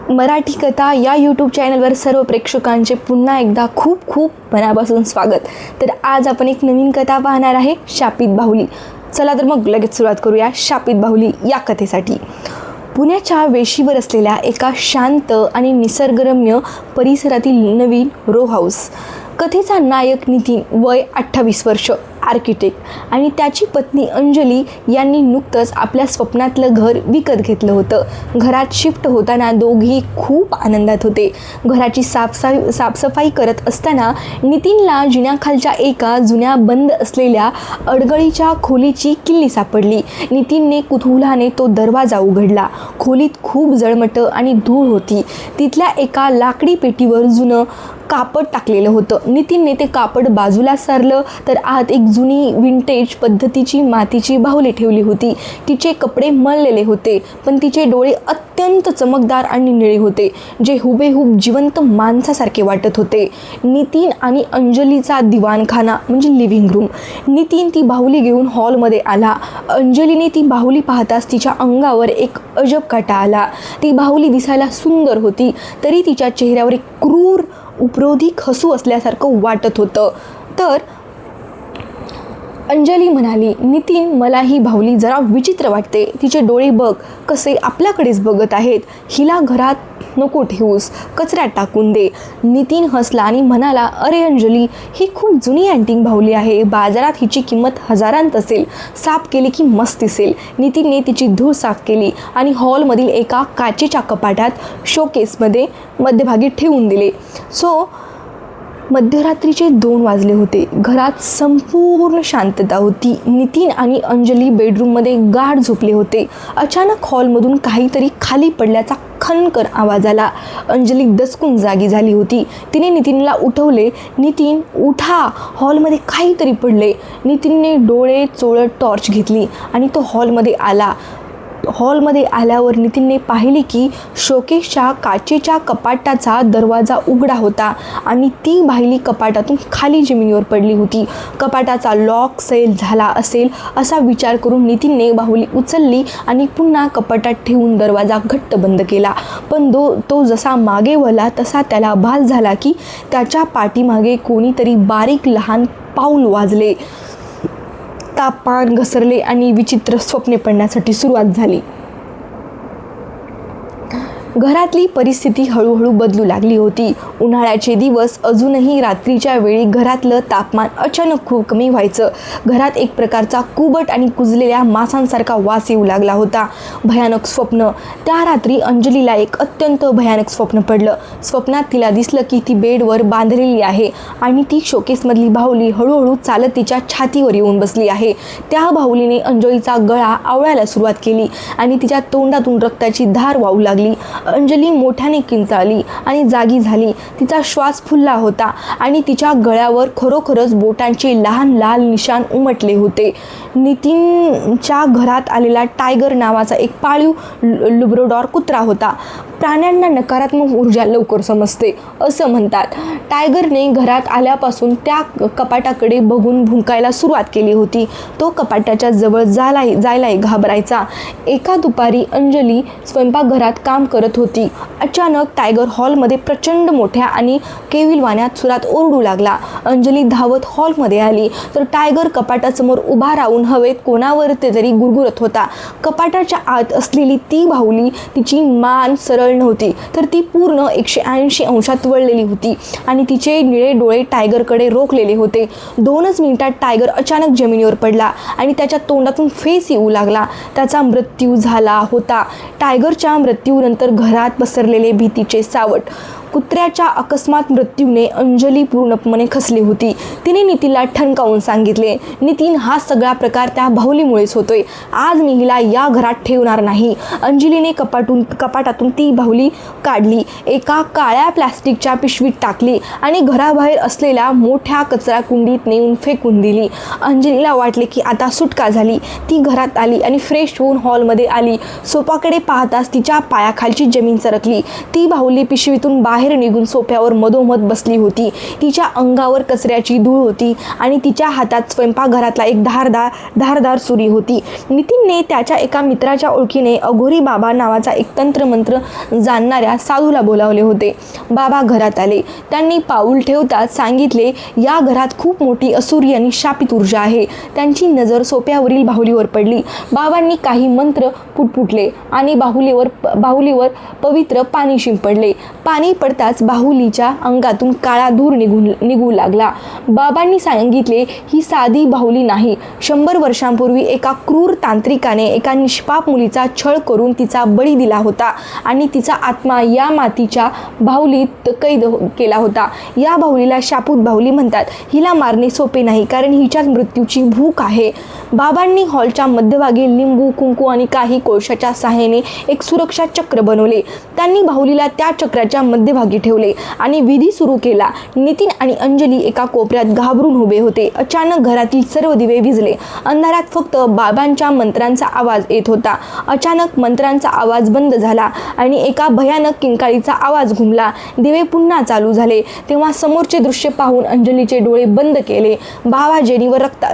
मराठी कथा या यूट्यूब चॅनलवर सर्व प्रेक्षकांचे पुन्हा एकदा खूप खूप मनापासून स्वागत। तर आज आपण एक नवीन कथा पाहणार आहे, शापित बाहुली। चला तर मग लगेच सुरुवात करूया शापित बाहुली या कथेसाठी। पुण्याच्या वेशीवर असलेल्या एका शांत आणि निसर्गरम्य परिसरातील नवीन रो हाऊस। कथेचा नायक नितीन, वय 28 वर्ष, आर्किटेक्ट, आणि त्याची पत्नी अंजली यांनी नुकतंच आपल्या स्वप्नातलं घर विकत घेतलं होतं। घरात शिफ्ट होताना दोघेही खूप आनंदात होते। घराची साफसफाई करत असताना नितीनला जिन्याखालच्या एका जुन्या बंद असलेल्या अडगळीच्या खोलीची किल्ली सापडली। नितीनने कुतूहलाने तो दरवाजा उघडला। खोलीत खूप जळमटं आणि धूळ होती। तिथल्या एका लाकडी पेटीवर जुनं कापड टाकलेलं होतं। नितीनने ते कापड बाजूला सारलं तर आत एक जुनी विंटेज पद्धतीची मातीची बाहुली ठेवली होती। तिचे कपडे मळलेले होते, पण तिचे डोळे अत्यंत चमकदार आणि निळे होते, जे हुबेहूब जिवंत माणसासारखे वाटत होते। नितीन आणि अंजलीचा दिवाणखाना म्हणजे लिव्हिंग रूम। नितीन ती बाहुली घेऊन हॉलमध्ये आला। अंजलीने ती बाहुली पाहताच तिच्या अंगावर एक अजब काटा आला। ती बाहुली दिसायला सुंदर होती, तरी तिच्या चेहऱ्यावर एक क्रूर उपरोधिक हसू असल्यासारखं वाटत होतं। तर अंजली म्हणाली, नितीन, मला ही बाहुली जरा विचित्र वाटते। तिचे डोळे बघ, कसे आपल्याकडेच बघत आहेत। हिला घरात नको ठेवूस, कचऱ्यात टाकून दे। नितीन हसला आणि म्हणाला, अरे अंजली, ही खूप जुनी अँटिक बाहुली आहे। बाजारात हिची किंमत हजारांत असेल। साफ केली की मस्त दिसेल। नितीनने तिची धूळ साफ केली आणि हॉलमधील एका काचेच्या कपाटात शोकेसमध्ये मध्यभागी ठेवून दिले। मध्यरात्रीचे 2 वाजले होते। घरात संपूर्ण शांतता होती। नितीन आणि अंजली बेडरूममध्ये गाढ झोपले होते। अचानक हॉलमधून काहीतरी खाली पडल्याचा खनकर आवाज आला। अंजली दचकून जागी झाली होती। तिने नितीनला उठवले, नितीन उठा, हॉलमध्ये काहीतरी पडले। नितीनने डोळे चोळत टॉर्च घेतली आणि तो हॉलमध्ये आल्यावर नितीनने पाहिले की शोकेसच्या काचेच्या कपाटाचा दरवाजा उघडा होता आणि ती बाहुली कपाटातून खाली जमिनीवर पडली होती। कपाटाचा लॉक सैल झाला असेल असा विचार करून नितीनने बाहुली उचलली आणि पुन्हा कपाटात ठेवून दरवाजा घट्ट बंद केला। पण तो जसा मागे वळला तसा त्याला भास झाला की त्याच्या पाठीमागे कोणीतरी बारीक लहान पाऊल वाजले। तापान घसरले आणि विचित्र स्वप्ने पडण्यासाठी सुरुवात झाली। घरातली परिस्थिती हळूहळू बदलू लागली होती। उन्हाळ्याचे दिवस अजूनही रात्रीच्या वेळी घरातलं तापमान अचानक खूप कमी व्हायचं। घरात एक प्रकारचा कुबट आणि कुजलेल्या मांसासारखा वास येऊ लागला होता। भयानक स्वप्न। त्या रात्री अंजलीला एक अत्यंत भयानक स्वप्न पडलं। स्वप्नात तिला दिसलं की ती बेडवर बांधलेली आहे आणि ती शोकेसमधली बाहुली हळूहळू चालत तिच्या छातीवर येऊन बसली आहे। त्या बाहुलीने अंजलीचा गळा आवळायला सुरुवात केली आणि तिच्या तोंडातून रक्ताची धार वाहू लागली। अंजली मोठ्याने किंचाळली आणि जागी झाली। तिचा श्वास फुलला होता आणि तिच्या गळ्यावर खरोखरच बोटांचे लहान लाल निशाण उमटले होते। नितीनच्या घरात आलेला टायगर नावाचा एक पाळीव लॅब्राडोर कुत्रा होता। प्राण्यांना नकारात्मक ऊर्जा लवकर समजते असं म्हणतात। टायगरने घरात आल्यापासून त्या कपाटाकडे बघून भुंकायला सुरुवात केली होती। तो कपाटाच्या जवळ जायलाही घाबरायचा। एका दुपारी अंजली स्वयंपाकघरात काम करत होती। अचानक टायगर हॉलमध्ये प्रचंड मोठ्या आणि केविलवाण्या सुरात ओरडू लागला। अंजली धावत हॉलमध्ये आली तर टायगर कपाटासमोर उभा राहून हवेत कोणावर तरी गुरगुरत होता। कपाटाच्या आत असलेली ती बाहुली, तिची मान सरळ नव्हती तर ती पूर्ण 180 अंशात वळलेली होती आणि तिचे निळे डोळे टायगरकडे रोखलेले होते। 2च मिनिटात टायगर अचानक जमिनीवर पडला आणि त्याच्या तोंडातून फेस येऊ लागला। त्याचा मृत्यू झाला होता। टायगरच्या मृत्यूनंतर घरात पसरलेले भीतीचे सावट। कुत्र्याच्या अकस्मात मृत्यूने अंजली पूर्णपणे खचली होती। तिने नितीनला ठणकावून सांगितले, नितीन, हा सगळा प्रकार त्या बाहुलीमुळेच होतोय। आज मी हिला या घरात ठेवणार नाही। अंजलीने कपाटातून ती बाहुली काढली, एका काळ्या प्लास्टिकच्या पिशवीत टाकली आणि घराबाहेर असलेल्या मोठ्या कचरा कुंडीत नेऊन फेकून दिली। अंजलीला वाटले की आता सुटका झाली। ती घरात आली आणि फ्रेश होऊन हॉलमध्ये आली। सोफाकडे पाहताच तिच्या पायाखालची जमीन सरकली। ती बाहुली पिशवीतून बाहेर बाहेर निघून सोफ्यावर मधोमध बसली होती. तिच्या अंगावर कचऱ्याची धूळ होती आणि तिच्या हातात स्वयंपाकघरातला एक धारदार सुरी होती. नितीनने त्याच्या एका मित्राच्या ओळखीने अघोरी बाबा नावाचा एक तंत्रमंत्र जाणणाऱ्या साधूला बोलावले होते. बाबा घरात आले. त्यांनी पाऊल ठेवताच सांगितले, या घरात खूप मोठी असुरी आणि शापित ऊर्जा आहे. त्यांची नजर सोप्यावरील बाहुलीवर पडली. बाबांनी काही मंत्र पुटपुटले आणि बाहुलीवर पवित्र पाणी शिंपडले. पाणी पडताच बाहुलीच्या अंगातून काळा धूर निघू लागला. बाबांनी सांगितले, ही साधी बाहुली नाही. 100 वर्षांपूर्वी एका क्रूर तांत्रिकाने एका निष्पाप मुलीचा छळ करून तिचा बळी दिला होता आणि तिचा आत्मा या मातीच्या बाहुलीत कैद केला होता. या बाहुलीला शापूत बाहुली म्हणतात. हिला मारणे सोपे नाही, कारण हिच्या मृत्यूची भूक आहे. बाबांनी हॉलच्या मध्यभागी लिंबू, कुंकू आणि काही कोळशाच्या सहाय्याने एक सुरक्षा चक्र बनवले. त्यांनी बाहुलीला त्या चक्राच्या मध्यभागी ठेवले आणि विधी सुरू केला. नितीन आणि अंजली एका कोपऱ्यात घाबरून उभे होते. अचानक घरातील सर्व दिवे विझले. अंधारात फक्त बाबांच्या मंत्रांचा आवाज येत होता. अचानक मंत्रांचा आवाज बंद झाला आणि एका भयानक किंकाळीचा आवाज घुमला. दिवे पुन्हा चालू झाले. तेव्हा समोरचे दृश्य पाहून अंजलीचे डोळे बंद केले. बाबा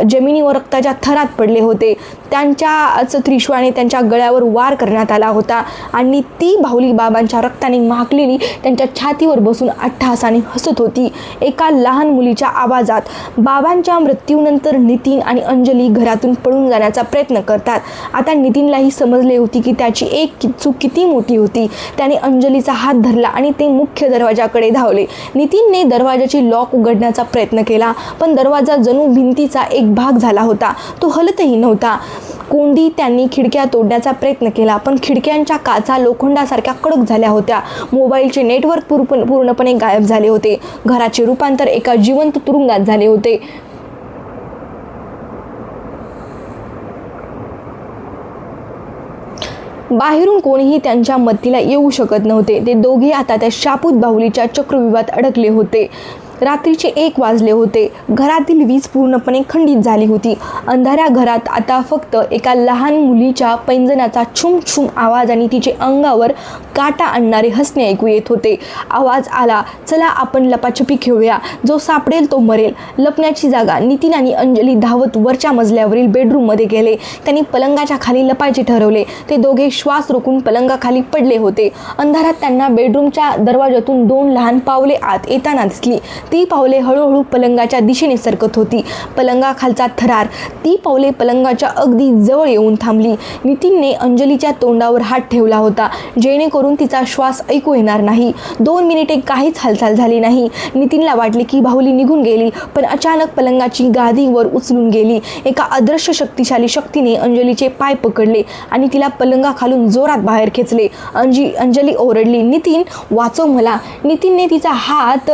जमिनीवर रक्ताच्या थरात पडले होते. त्यांच्याच त्रिशूळाने त्यांच्या गळ्यावर वार करण्यात आला होता आणि ती बाहुली बाबांच्या रक्ताने महाकलेली त्यांच्या छातीवर बसून अट्टहासाने हसत होती. एका लहान मुलीच्या आवाजात. बाबांच्या मृत्यूनंतर नितीन आणि अंजली घरातून पळून जाण्याचा प्रयत्न करतात. आता नितीनलाही समजले होती की त्याची एक चूक किती मोठी होती. त्याने अंजलीचा हात धरला आणि ते मुख्य दरवाजाकडे धावले. नितीनने दरवाजाची लॉक उघडण्याचा प्रयत्न केला, पण दरवाजा जणू भिंतीचा एक भाग झाला होता. तो हलतही नव्हता. कोंडी त्यांनी खिडक्या तोडण्याचा प्रयत्न केला, पण खिडक्यांच्या काचा लोखंडासारख्या कडक झाल्या होत्या. मोबाईलचे नेटवर्क पूर्णपणे गायब झाले होते. घराचे रूपांतर एका जिवंत तुरुंगात झाले होते. बाहेरून कोणीही त्यांच्या मदतीला येऊ शकत नव्हते. ते दोघे आता त्या शापूत बाहुलीच्या चक्रव्यूहात अडकले होते. रात्रीचे 1 वाजले होते. घरातील वीज पूर्णपणे खंडित झाली होती. अंधाऱ्या घरात आता फक्त एका लहान मुलीच्या पैंजणाचा छुम छुम आवाज आणि तिचे अंगावर काटा आणणारे हसणे ऐकू येत होते. आवाज आला, चला आपण लपाछपी खेळूया. जो सापडेल तो मरेल. लपण्याची जागा. नितीन आणि अंजली धावत वरच्या मजल्यावरील बेडरूममध्ये गेले. त्यांनी पलंगाच्या खाली लपायचे ठरवले. ते दोघे श्वास रोखून पलंगाखाली पडले होते. अंधारात त्यांना बेडरूमच्या दरवाजातून 2 लहान पावले आत येताना दिसली. ती पावले हळूहळू पलंगाच्या दिशेने सरकत होती. पलंगाखालचा थरार. ती पावले पलंगाच्या अगदी जवळ येऊन थांबली. नितीनने अंजलीच्या तोंडावर हात ठेवला होता, जेणेकरून तिचा श्वास ऐकू येणार नाही. 2 मिनिटे काहीच हालचाल झाली नाही. नितीनला वाटले की बाहुली निघून गेली, पण अचानक पलंगाची गादी वर उचलून गेली. एका अदृश्य शक्तिशाली शक्तीने अंजलीचे पाय पकडले आणि तिला पलंगाखालून जोरात बाहेर खेचले. अंजली ओरडली, नितीन वाचव मला. नितीनने तिचा हात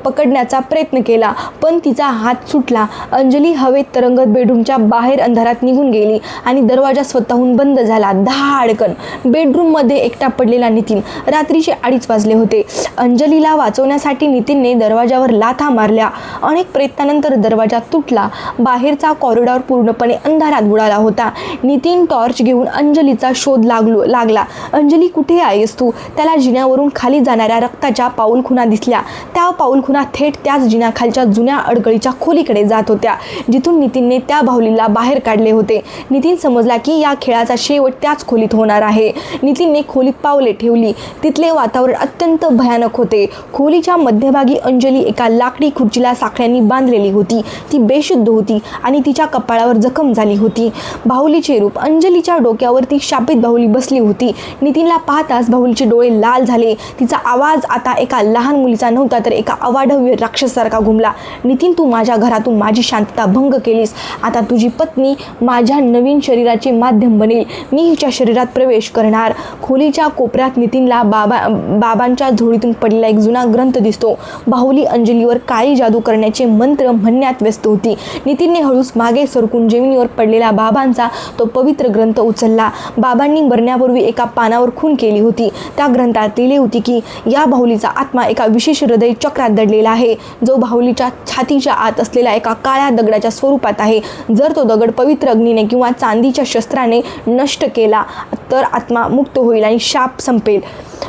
पकडण्याचा प्रयत्न केला, पण तिचा हात सुटला. अंजली हवेत तरंगत बेडरूमच्या बाहेर अंधारात निघून गेली आणि दरवाजा स्वतःहून बंद झाला. धाडकन. बेडरूममध्ये एकटा पडलेला नितीन. रात्रीचे 2:30 वाजले होते. अंजलीला वाचवण्यासाठी नितीनने दरवाजावर लाथा मारल्या. अनेक प्रयत्नानंतर दरवाजा तुटला. बाहेरचा कॉरिडॉर पूर्णपणे अंधारात बुडाला होता. नितीन टॉर्च घेऊन अंजलीचा शोध लागला. अंजली, कुठे आहेस तू? त्याला जिन्यावरून खाली जाणाऱ्या रक्ताच्या पाऊलखुणा दिसल्या. त्या पाऊलखुणा थेट त्याच जिन्याखालच्या जुन्या अडगळीच्या खोलीकडे जात होत्या, जिथून नितीनने त्या बाहुलीला बाहेर काढले होते. नितीन समजला की या खेळाचा शेवट त्याच खोलीत होणार आहे. नितीनने खोलीत पावले ठेवली. तिथले वातावरण अत्यंत भयानक होते. खोलीच्या मध्यभागी अंजली एका लाकडी खुर्चीला साखळ्यांनी बांधलेली होती. ती बेशुद्ध होती आणि तिच्या कपाळावर जखम झाली होती. बाहुलीचे रूप. अंजलीच्या डोक्यावर ती शापित बाहुली बसली होती. नितीनला पाहताच बाहुलीचे डोळे लाल झाले. तिचा आवाज आता एका लहान मुलीचा नव्हता, तर एका अवाढव्य राक्षसासारखा घुमला. नितीन, तू माझ्या घरातून माझी शांतता भंग केलीस. आता तुझी पत्नी माझ्या नवीन शरीराचे माध्यम बनेल. मी हिच्या शरीरात प्रवेश करणार. खोलीच्या कोपऱ्यात नितीनला बाबांच्या झोळीतून पडलेला एक जुना ग्रंथ दिसतो. बाहुली अंजलीवर काळी जादू करण्याचे मंत्र म्हणण्यात व्यस्त होती. नितीनने हळूच मागे सरकून जमिनीवर पडलेला बाबांचा तो पवित्र ग्रंथ उचलला. बाबांनी मरण्यापूर्वी एका पानावर खून केली होती. त्या ग्रंथात लिहिले होते की या बाहुलीचा आत्मा एका विशेष हृदय चक्रात दडलेला आहे, जो बाहुलीच्या छातीच्या आत असलेल्या एका काळ्या दगडाच्या स्वरूपात आहे. जर तो दगड पवित्र अग्नीने किंवा चांदीच्या शस्त्राने नष्ट केला तर आत्मा मुक्त होईल आणि शाप संपेल.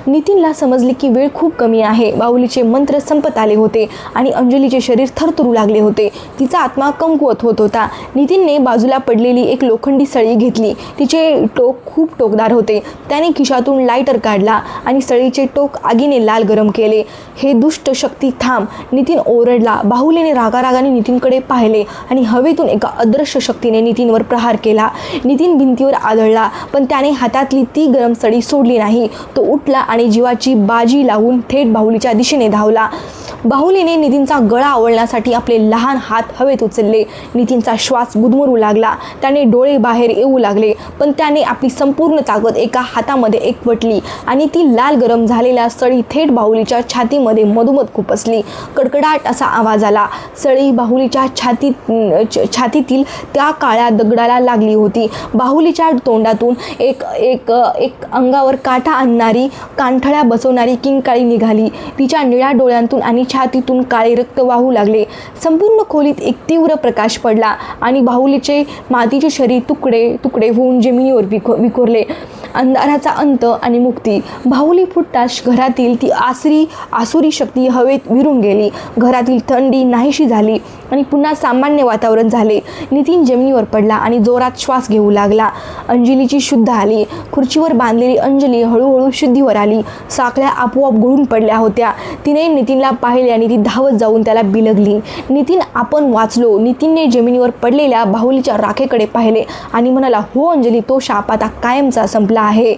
नितीनला समजले की वेळ खूप कमी आहे. बाहुलीचे मंत्र संपत आले होते आणि अंजलीचे शरीर थरथरू लागले होते. तिचा आत्मा कमकुवत होत होता. नितीनने बाजूला पडलेली एक लोखंडी सळी घेतली. तिचे टोक खूप टोकदार होते. त्याने खिशातून लायटर काढला आणि सळीचे टोक आगीने लाल गरम केले. हे दुष्ट शक्ती थांब, नितीन ओरडला. बाहुलीने रागारागाने नितीनकडे पाहिले आणि हवेतून एका अदृश्य शक्तीने नितीनवर प्रहार केला. नितीन भिंतीवर आदळला, पण त्याने हातातली ती गरम सळी सोडली नाही. तो उठला आणि जीवाची बाजी लावून थेट बाहुलीच्या दिशेने धावला. बाहुलीने नितीनचा गळा आवळण्यासाठी आपले लहान हात हवेत उचलले. नितीनचा श्वास गुदमरू लागला. त्याने डोळे बाहेर येऊ लागले, पण त्याने आपली संपूर्ण ताकद एका हातामध्ये एकवटली आणि ती लाल गरम झालेल्या सळी थेट बाहुलीच्या छातीमध्ये मधोमध खुपसली. कडकडाट असा आवाज आला. सळी बाहुलीच्या छातीतील त्या काळ्या दगडाला लागली होती. बाहुलीच्या तोंडातून एक एक एक अंगावर काटा आणणारी, कानठळ्या बसवणारी किंकाळी निघाली. तिच्या निळ्या डोळ्यांतून आणि छातीतून काळे रक्त वाहू लागले. संपूर्ण खोलीत एक तीव्र प्रकाश पडला आणि बाहुलीचे मातीचे शरीर तुकडे तुकडे होऊन जमिनीवर विखुरले. अंधाराचा अंत आणि मुक्ती. बाहुली फुटताच घरातील ती आसुरी शक्ती हवेत विरून गेली. घरातील थंडी नाहीशी झाली आणि पुन्हा सामान्य वातावरण झाले. नितीन जमिनीवर पडला आणि जोरात श्वास घेऊ लागला. अंजलीची शुद्ध आली. खुर्चीवर बांधलेली अंजली हळूहळू शुद्धीवर आली. साखळ्या आपोआप गळून पडल्या होत्या. तिने नितीनला पाहिले आणि ती धावत जाऊन त्याला बिलगली. नितीन, आपण वाचलो. नितीनने जमिनीवर पडलेल्या बाहुलीच्या राखेकडे पाहिले आणि म्हणाला, हो अंजली, तो शाप आता कायमचा संपला आहे.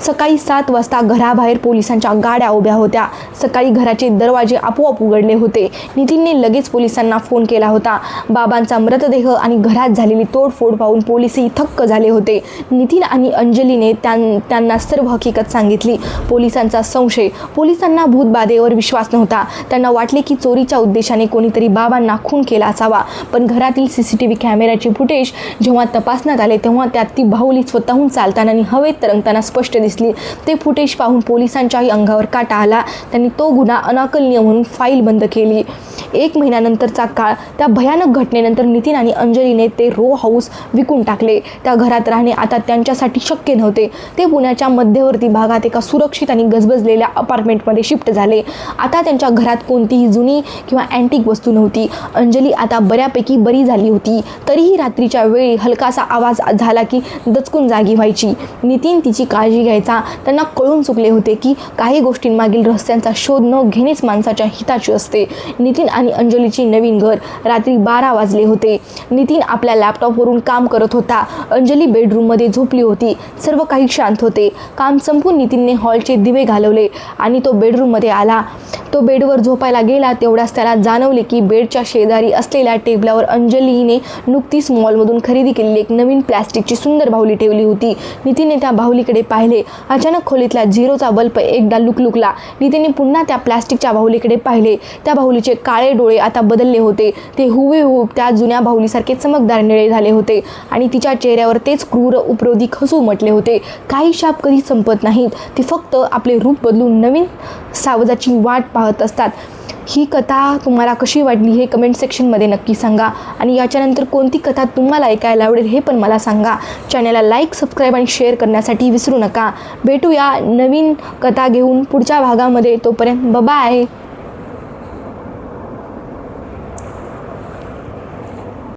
सकाळी 7 वाजता घराबाहेर पोलिसांच्या गाड्या उभ्या होत्या. सकाळी घराचे दरवाजे आपोआप उघडले होते. नितीनने लगेच पोलिसांना फोन केला होता. बाबांचा मृतदेह आणि घरात झालेली तोडफोड पाहून पोलिसही थक्क झाले होते. नितीन आणि अंजलीने त्यांना सर्व हकीकत सांगितली. पोलिसांचा संशय. पोलिसांना भूतबाधेवर विश्वास नव्हता. त्यांना वाटले की चोरीच्या उद्देशाने कोणीतरी बाबांना खून केला असावा. पण घरातील CCTV कॅमेऱ्याचे फुटेज जेव्हा तपासण्यात आले तेव्हा त्यात ती बाहुली स्वतःहून चालताना आणि हवेत तरंगताना स्पष्ट दिसली. ते फुटेज पाहून पोलिसांच्याही अंगावर काटा आला. त्यांनी तो गुन्हा अनाकलनीय म्हणून फाईल बंद केली. 1 महिन्यानंतरचा काळ. त्या भयानक घटनेनंतर नितीन आणि अंजलीने ते रो हाऊस विकून टाकले. त्या घरात राहणे आता त्यांच्यासाठी शक्य नव्हते. ते पुण्याच्या मध्यवर्ती भागात एका सुरक्षित आणि गजबजलेल्या अपार्टमेंटमध्ये शिफ्ट झाले. आता त्यांच्या घरात कोणतीही जुनी किंवा अँटिक वस्तू नव्हती. अंजली आता बऱ्यापैकी बरी झाली होती. तरीही रात्रीच्या वेळी हलकासा आवाज झाला की दचकून जागी व्हायची. नितीन तिची काळजी घ्यायचा. त्यांना कळून चुकले होते की काही गोष्टींमागील रहस्यांचा शोध न घेणेच माणसाच्या हिताचे असते. नितीन आणि अंजलीची नवीन घर. रात्री 12 वाजले होते. नितीन आपल्या लॅपटॉपवरून काम करत होता. अंजली बेडरूममध्ये झोपली होती. सर्व काही शांत होते. काम संपून नितीनने हॉलचे दिवे घालवले आणि तो बेडरूममध्ये आला. तो बेडवर झोपायला गेला तेवढ्याच त्याला जाणवले की बेडच्या शेजारी असलेल्या टेबलावर अंजलीने नुकतीच मॉलमधून खरेदी केलेली एक नवीन प्लॅस्टिकची सुंदर बाहुली ठेवली होती. नितीनने त्या बाहुलीकडे पाहिले. अचानक खोलीतला 0चा बल्ब एकदा लुकलुकला. नितीनने पुन्हा त्या प्लॅस्टिकच्या बाहुलीकडे पाहिले. त्या बाहुलीचे काळे डोळे आता बदलले होते. ते हुबेहूब त्या जुन्या बाहुलीसारखे चमकदार निळे झाले होते आणि तिच्या चेहऱ्यावर तेच क्रूर उपरोधिक हसू उमटले होते. काही शाप कधी संपत नाहीत. ते फक्त आपले रूप बदलून नवीन सावजाची वाट पाहत असतात. ही कथा तुम्हाला कशी वाटली हे कमेंट सेक्शनमध्ये नक्की सांगा आणि याच्यानंतर कोणती कथा तुम्हाला ऐकायला आवडेल हे पण मला सांगा. चॅनलला लाईक, सबस्क्राईब आणि शेअर करण्यासाठी विसरू नका. भेटूया नवीन कथा घेऊन पुढच्या भागामध्ये. तोपर्यंत बाय.